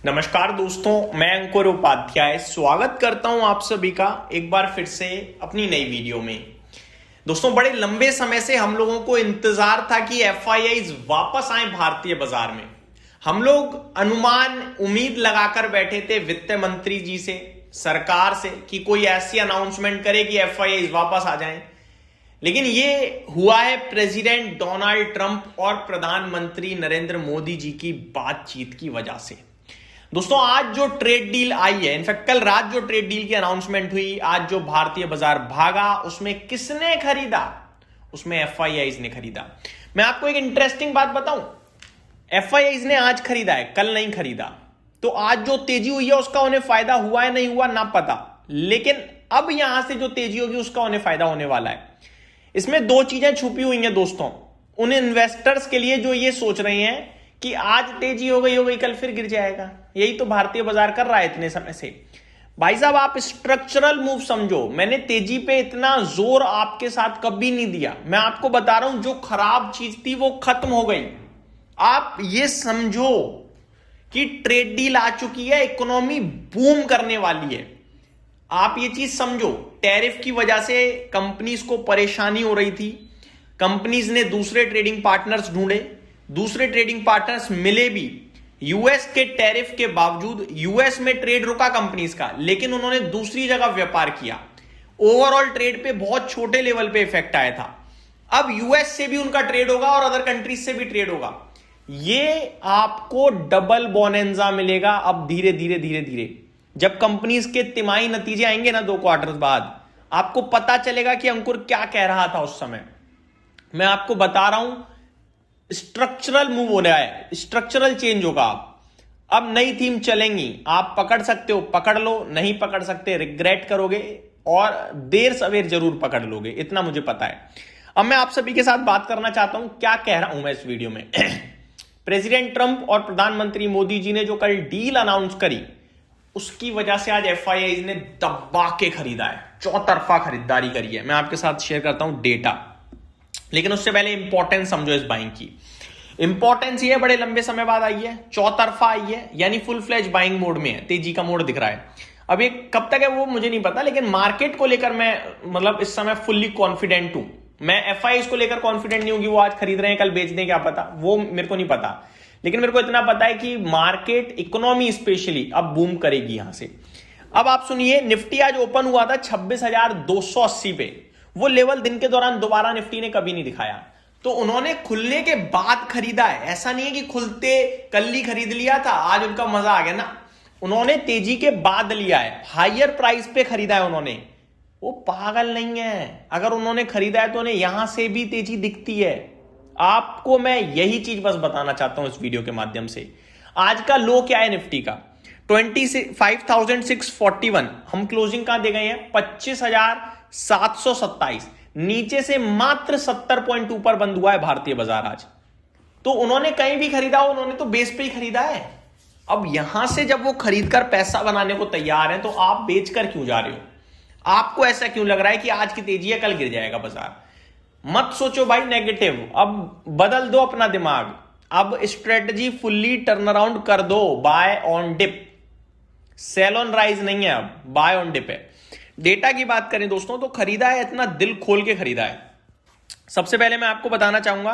नमस्कार दोस्तों, मैं अंकुर उपाध्याय स्वागत करता हूं आप सभी का एक बार फिर से अपनी नई वीडियो में। दोस्तों, बड़े लंबे समय से हम लोगों को इंतजार था कि एफआईआईज वापस आए भारतीय बाजार में। हम लोग अनुमान उम्मीद लगाकर बैठे थे वित्त मंत्री जी से, सरकार से, कि कोई ऐसी अनाउंसमेंट करे कि एफआईआईज वापस आ जाएं। लेकिन ये हुआ है प्रेसिडेंट डोनाल्ड ट्रंप और प्रधानमंत्री नरेंद्र मोदी जी की बातचीत की वजह से। दोस्तों, आज जो ट्रेड डील आई है, इनफैक्ट कल रात जो ट्रेड डील की अनाउंसमेंट हुई, आज जो भारतीय बाजार भागा, उसमें किसने खरीदा? उसमें एफआईआईज ने खरीदा। मैं आपको एक इंटरेस्टिंग बात बताऊं, एफआईआईज ने आज खरीदा है, कल नहीं खरीदा। तो आज जो तेजी हुई है उसका उन्हें फायदा हुआ है नहीं हुआ ना पता, लेकिन अब यहां से जो तेजी होगी उसका उन्हें फायदा होने वाला है। इसमें दो चीजें छुपी हुई हैं दोस्तों, उन इन्वेस्टर्स के लिए जो ये सोच रहे हैं कि आज तेजी हो गई कल फिर गिर जाएगा। यही तो भारतीय बाजार कर रहा है इतने समय से। भाई साहब, आप स्ट्रक्चरल मूव समझो। मैंने तेजी पे इतना जोर आपके साथ कभी नहीं दिया। मैं आपको बता रहा हूं, जो खराब चीज थी वो खत्म हो गई। आप ये समझो कि ट्रेड डील आ चुकी है, इकोनॉमी बूम करने वाली है। आप ये चीज समझो, टैरिफ की वजह से कंपनीज को परेशानी हो रही थी। कंपनीज ने दूसरे ट्रेडिंग पार्टनर्स ढूंढे, दूसरे ट्रेडिंग पार्टनर्स मिले भी। यूएस के टैरिफ के बावजूद यूएस में ट्रेड रुका कंपनीज का, लेकिन उन्होंने दूसरी जगह व्यापार किया। ओवरऑल ट्रेड पे बहुत छोटे लेवल पे इफेक्ट आया था। अब यूएस से भी उनका ट्रेड होगा और अदर कंट्रीज से भी ट्रेड होगा। ये आपको डबल बोनेंजा मिलेगा अब धीरे धीरे धीरे धीरे। जब कंपनीज के तिमाही नतीजे आएंगे ना 2 क्वार्टर बाद, आपको पता चलेगा कि अंकुर क्या कह रहा था उस समय। मैं आपको बता रहा हूं, स्ट्रक्चरल मूव हो रहा है, स्ट्रक्चरल चेंज होगा। अब नई थीम चलेंगी। आप पकड़ सकते हो पकड़ लो, नहीं पकड़ सकते रिग्रेट करोगे, और देर सवेर जरूर पकड़ लोगे, इतना मुझे पता है। अब मैं आप सभी के साथ बात करना चाहता हूं, क्या कह रहा हूं मैं इस वीडियो में। प्रेसिडेंट ट्रंप और प्रधानमंत्री मोदी जी ने जो कल डील अनाउंस करी, उसकी वजह से आज एफआईआईज ने दबा के खरीदा है, चौतरफा खरीदारी करी है। मैं आपके साथ शेयर करता हूं डेटा, लेकिन उससे पहले इंपॉर्टेंस समझो इस बाइंग की। इंपॉर्टेंस ये बड़े लंबे समय बाद आई है, चौतरफा आई है, यानी फुल फ्लेज बाइंग मोड में है, तेजी का मोड दिख रहा है। अब ये कब तक है वो मुझे नहीं पता, लेकिन मार्केट को लेकर मैं इस समय फुल्ली कॉन्फिडेंट हूं। मैं एफआईआईज को लेकर कॉन्फिडेंट नहीं हूं कि वो आज खरीद रहे हैं कल बेच दें, क्या पता, वो मेरे को नहीं पता। लेकिन मेरे को इतना पता है कि मार्केट इकोनॉमी स्पेशली अब बूम करेगी यहां से। अब आप सुनिए, निफ्टी आज ओपन हुआ था 26,280 पे। वो लेवल दिन के दौरान दोबारा निफ्टी ने कभी नहीं दिखाया। तो उन्होंने खुलने के बाद खरीदा है, ऐसा नहीं है कि खुलते कल ही खरीद लिया था, आज उनका मजा आ गया ना। उन्होंने तेजी के बाद लिया है, हायर प्राइस पे खरीदा है उन्होंने। वो पागल नहीं है, अगर उन्होंने खरीदा है तो उन्हें यहां से भी तेजी दिखती है। आपको मैं यही चीज बस बताना चाहता हूं इस वीडियो के माध्यम से। आज का लो क्या है निफ्टी का? 25,641। हम क्लोजिंग कहां दे गए हैं? 25,727। नीचे से मात्र 70 पॉइंट ऊपर बंद हुआ है भारतीय बाजार आज। तो उन्होंने कहीं भी खरीदा हो, उन्होंने तो बेस पे ही खरीदा है। अब यहां से जब वो खरीदकर पैसा बनाने को तैयार है, तो आप बेचकर क्यों जा रहे हो? आपको ऐसा क्यों लग रहा है कि आज की तेजी है कल गिर जाएगा बाजार? मत सोचो भाई नेगेटिव, अब बदल दो अपना दिमाग। अब स्ट्रेटजी फुल्ली टर्न अराउंड कर दो। Buy on dip, sell on rise नहीं है, अब बाय ऑन डिप है। डेटा की बात करें दोस्तों, तो खरीदा है, इतना दिल खोल के खरीदा है। सबसे पहले मैं आपको बताना चाहूंगा,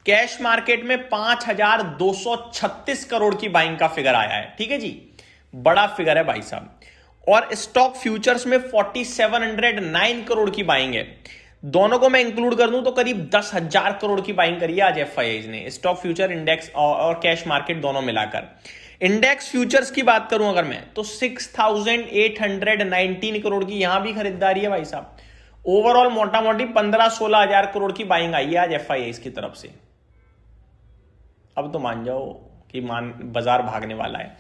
कैश मार्केट में 5,236 करोड़ की बाइंग का फिगर आया है। ठीक है जी, बड़ा फिगर है भाई साहब। और स्टॉक फ्यूचर्स में 4,709 करोड़ की बाइंग है। दोनों को मैं इंक्लूड कर दूं तो करीब 10,000 करोड़ की बाइंग करी है आज एफआईआईज ने, स्टॉक फ्यूचर इंडेक्स और कैश मार्केट दोनों मिलाकर। इंडेक्स फ्यूचर्स की बात करूं अगर मैं, तो 6,819 करोड़ की यहां भी खरीदारी है भाई साहब। ओवरऑल मोटा मोटी 15-16 हजार करोड़ की बाइंग आई है आज एफआईआईज की तरफ से। अब तो मान जाओ कि बाजार भागने वाला है।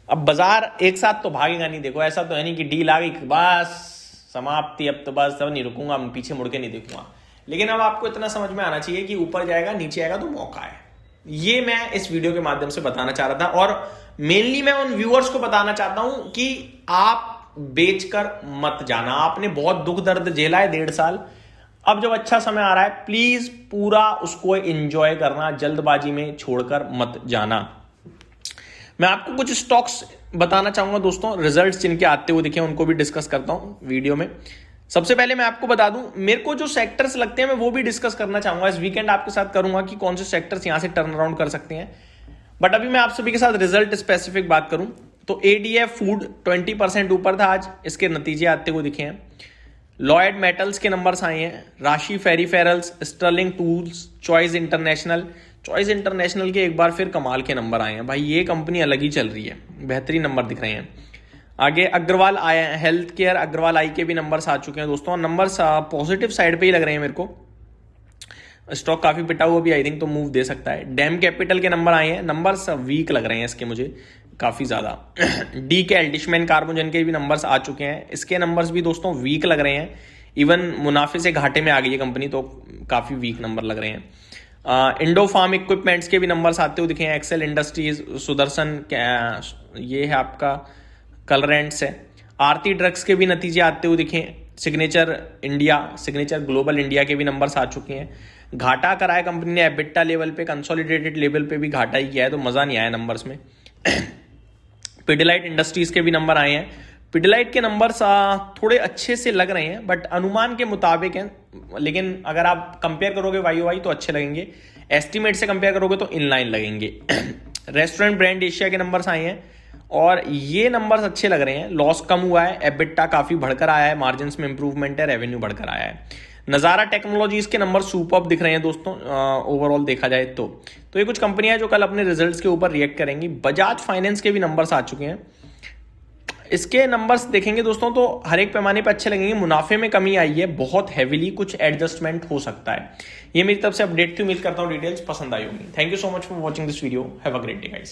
अब बाजार एक साथ तो भागेगा नहीं। देखो, ऐसा तो है नहीं कि डील आ गई बस समाप्ति, अब तो बस अब नहीं रुकूंगा, पीछे मुड़ के नहीं देखूंगा। लेकिन अब आपको इतना समझ में आना चाहिए कि ऊपर जाएगा नीचे आएगा तो मौका है। ये मैं इस वीडियो के माध्यम से बताना चाह रहा था, और मेनली मैं उन व्यूअर्स को बताना चाहता हूं कि आप बेचकर मत जाना। आपने बहुत दुख दर्द झेला है 1.5 साल, अब जब अच्छा समय आ रहा है प्लीज पूरा उसको एंजॉय करना, जल्दबाजी में छोड़कर मत जाना। मैं आपको कुछ स्टॉक्स बताना चाहूंगा दोस्तों, रिजल्ट्स जिनके आते हुए दिखे उनको भी डिस्कस करता हूं वीडियो में। सबसे पहले मैं आपको बता दूं, मेरे को जो सेक्टर्स लगते हैं मैं वो भी डिस्कस करना चाहूंगा इस वीकेंड आपके साथ करूंगा कि कौन से सेक्टर्स यहां से टर्न अराउंड कर सकते हैं। बट अभी मैं आप सभी के साथ रिजल्ट स्पेसिफिक बात करूं तो एडीएफ फूड 20% ऊपर था आज, इसके नतीजे आते हुए दिखे हैं। लॉयड मेटल्स के नंबर्स आए हैं, राशि फेरीफेरल्स, स्टर्लिंग टूल्स, चॉइस इंटरनेशनल के एक बार फिर कमाल के नंबर आए हैं भाई, ये कंपनी अलग ही चल रही है, बेहतरीन नंबर दिख रहे हैं। आगे अग्रवाल हेल्थ केयर, अग्रवाल आई के भी नंबर्स आ चुके हैं दोस्तों, नंबर्स पॉजिटिव साइड पे ही लग रहे हैं मेरे को। स्टॉक काफी पिटा हुआ भी आई थिंक तो मूव दे सकता है। डैम कैपिटल के नंबर आए हैं, नंबर्स वीक लग रहे हैं इसके मुझे काफी ज्यादा। डीकेएल डिशमैन कार्बोजन के भी नंबर्स आ चुके हैं, इसके नंबर्स भी दोस्तों वीक लग रहे हैं, इवन मुनाफे से घाटे में आ गई है कंपनी तो काफी वीक नंबर लग रहे हैं। इंडो फार्म इक्विपमेंट्स के भी नंबर्स आते हुए दिखे हैं, एक्सेल इंडस्ट्रीज, सुदर्शन, ये है आपका कलरेंट्स है। आरती ड्रग्स के भी नतीजे आते हुए दिखे, सिग्नेचर ग्लोबल इंडिया के भी नंबर्स आ चुके हैं। घाटा कराया कंपनी ने एबिटा लेवल पे, कंसोलिडेटेड लेवल पे भी घाटा ही किया है तो मजा नहीं आया नंबर्स में। पिडिलाइट इंडस्ट्रीज के भी नंबर आए हैं, पिडिलाइट के नंबर्स थोड़े अच्छे से लग रहे हैं बट अनुमान के मुताबिक हैं, लेकिन अगर आप कंपेयर करोगे वाई तो अच्छे लगेंगे, एस्टिमेट से कंपेयर करोगे तो इनलाइन लगेंगे। रेस्टोरेंट ब्रांड एशिया के नंबर्स आए हैं और ये नंबर्स अच्छे लग रहे हैं, लॉस कम हुआ है, एबिटा काफी बढ़कर आया है, मार्जिन में इंप्रूवमेंट है, रेवेन्यू बढ़कर आया है। नजारा टेक्नोलॉजीज के नंबर सुपर्ब दिख रहे हैं दोस्तों ओवरऑल देखा जाए तो ये कुछ कंपनियां जो कल अपने रिजल्ट्स के ऊपर रिएक्ट करेंगी। बजाज फाइनेंस के भी नंबर्स आ चुके हैं, इसके नंबर्स देखेंगे दोस्तों तो हर एक पैमाने पर अच्छे लगेंगे। मुनाफे में कमी आई है बहुत हैविली, कुछ एडजस्टमेंट हो सकता है। ये मेरी तरफ से अपडेट थी, उम्मीद करता हूं डिटेल्स पसंद आई होगी। Thank you so much for watching this video, have a great day guys.